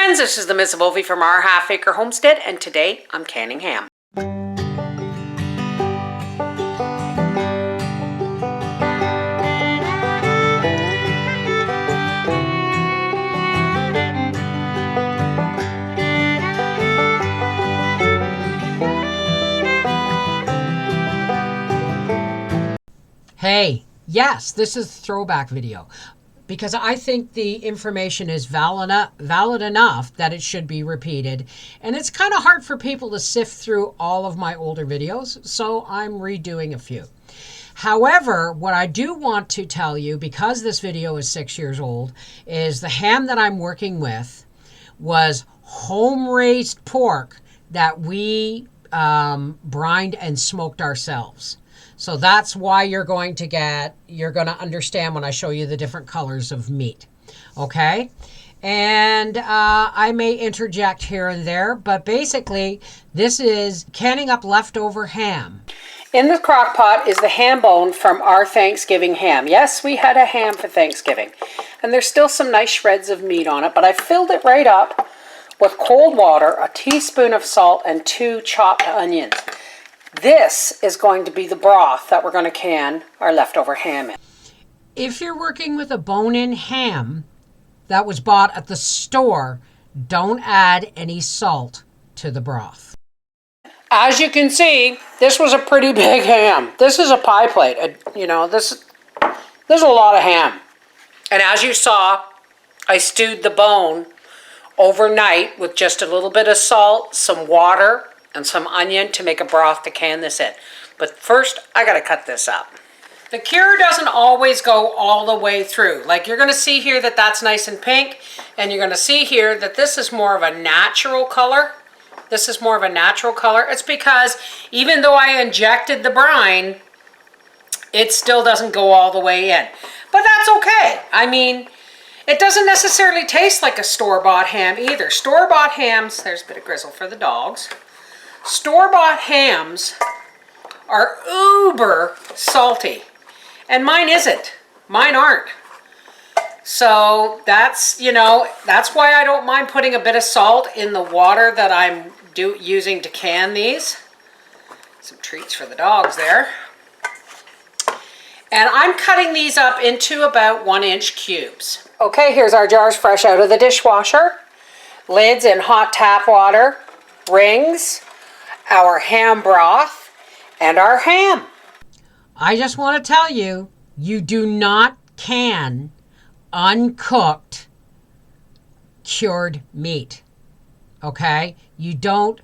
friends, this is the Miss Wolfie from Our Half Acre Homestead, and today I'm canning ham. Hey, yes, this is a throwback video because I think the information is valid enough that it should be repeated. And it's kind of hard for people to sift through all of my older videos, so I'm redoing a few. However, what I do want to tell you, because this video is 6 years old, is the ham that I'm working with was home-raised pork that we brined and smoked ourselves. So that's why you're going to understand when I show you the different colors of meat. Okay? And I may interject here and there, but basically this is canning up leftover ham. In the crock pot is the ham bone from our Thanksgiving ham. Yes, we had a ham for Thanksgiving. And there's still some nice shreds of meat on it, but I filled it right up with cold water, a teaspoon of salt, and 2 chopped onions. This is going to be the broth that we're going to can our leftover ham in. If you're working with a bone-in ham that was bought at the store, don't add any salt to the broth. As you can see, this was a pretty big ham. This is a pie plate. You know, this is a lot of ham. And as you saw, I stewed the bone overnight with just a little bit of salt, some water, and some onion to make a broth to can this in. But first, I gotta cut this up. The cure doesn't always go all the way through. Like, you're gonna see here that that's nice and pink, and you're gonna see here that this is more of a natural color. This is more of a natural color. It's because even though I injected the brine, it still doesn't go all the way in. But that's okay. I mean, it doesn't necessarily taste like a store-bought ham either. Store-bought hams, there's a bit of grizzle for the dogs. Store-bought hams are uber salty, and mine isn't. Mine aren't. So that's, you know, that's why I don't mind putting a bit of salt in the water that I'm using to can these. Some treats for the dogs there. And I'm cutting these up into about 1-inch cubes. Okay, here's our jars fresh out of the dishwasher. Lids in hot tap water. Rings. Our ham broth, and our ham. I just want to tell you, you do not can uncooked cured meat. Okay? You don't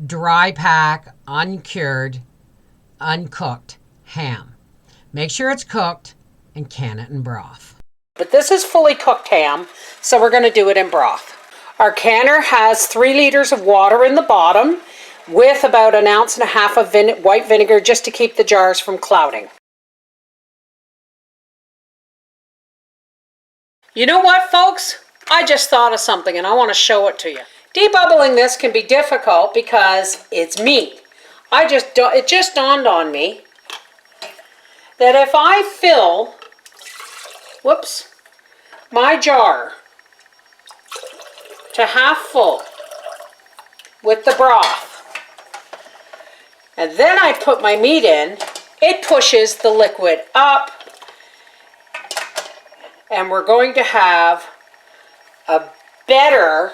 dry pack uncured, uncooked ham. Make sure it's cooked and can it in broth. But this is fully cooked ham, so we're going to do it in broth. Our canner has 3 liters of water in the bottom, with about 1.5 ounces of white vinegar just to keep the jars from clouding. You know what, folks? I just thought of something and I want to show it to you. Debubbling this can be difficult because it's meat. It just dawned on me that if I fill, my jar to half full with the broth, and then I put my meat in, it pushes the liquid up, and we're going to have a better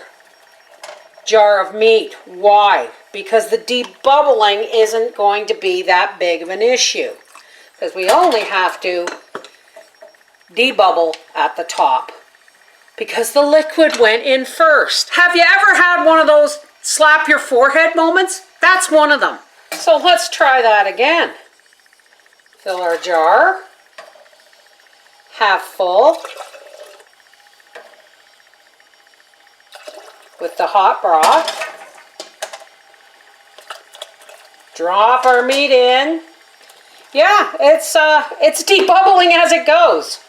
jar of meat. Why? Because the debubbling isn't going to be that big of an issue, because we only have to debubble at the top because the liquid went in first. Have you ever had one of those slap your forehead moments? That's one of them. So let's try that again. Fill our jar, half full, with the hot broth. Drop our meat in. Yeah, it's debubbling as it goes.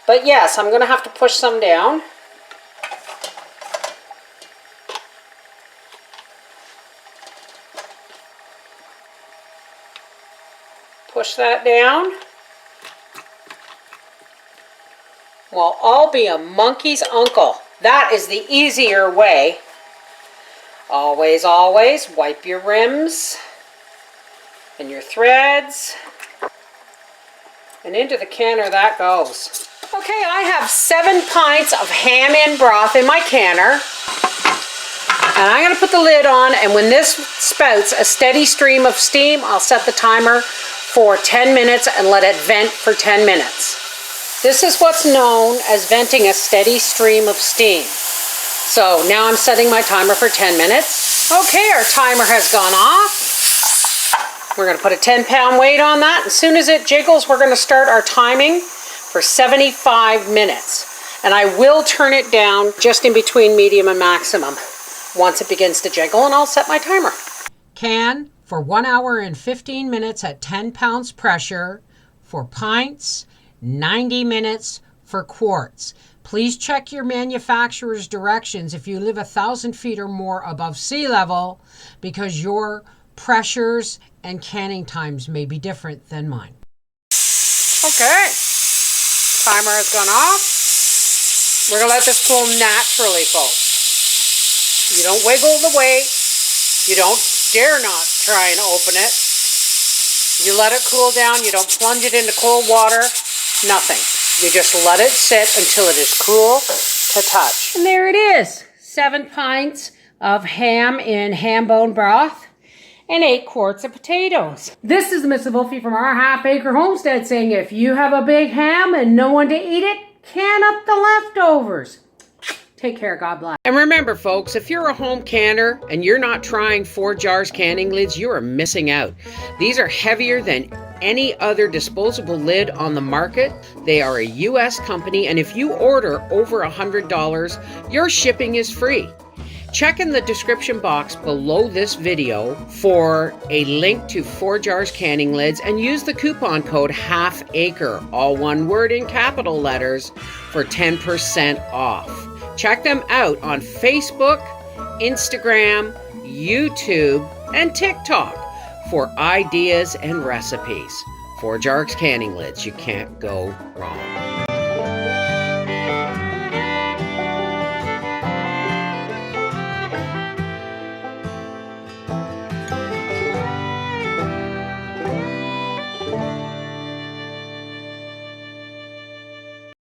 But yes, I'm going to have to push some down. Push that down. Well, I'll be a monkey's uncle That is the easier way. Always, always wipe your rims and your threads. And into the canner that goes. Okay, I have 7 pints of ham in broth in my canner. And I'm going to put the lid on, and when this spouts a steady stream of steam, I'll set the timer for 10 minutes and let it vent for 10 minutes. This is what's known as venting a steady stream of steam. So now I'm setting my timer for 10 minutes. Okay, our timer has gone off. We're going to put a 10-pound weight on that. As soon as it jiggles, we're going to start our timing for 75 minutes. And I will turn it down just in between medium and maximum once it begins to jiggle, and I'll set my timer. Can for 1 hour and 15 minutes at 10 pounds pressure for pints, 90 minutes for quarts. Please check your manufacturer's directions if you live 1,000 feet or more above sea level, because your pressures and canning times may be different than mine. Okay, timer has gone off. We're gonna let this cool naturally, folks. You don't wiggle the weight. You don't dare not try and open it. You let it cool down. You don't plunge it into cold water. Nothing. You just let it sit until it is cool to touch. And there it is. 7 pints of ham in ham bone broth and 8 quarts of potatoes. This is Mrs. Wolfie from Our Half Acre Homestead saying, if you have a big ham and no one to eat it, can up the leftovers. Take care. God bless. And remember, folks, if you're a home canner and you're not trying 4 jars canning lids, you are missing out. These are heavier than any other disposable lid on the market. They are a U.S. company, and if you order over $100, your shipping is free. Check in the description box below this video for a link to 4 jars canning lids and use the coupon code HALFACRE, all one word in capital letters, for 10% off. Check them out on Facebook, Instagram, YouTube, and TikTok for ideas and recipes. 4 jars canning lids, you can't go wrong.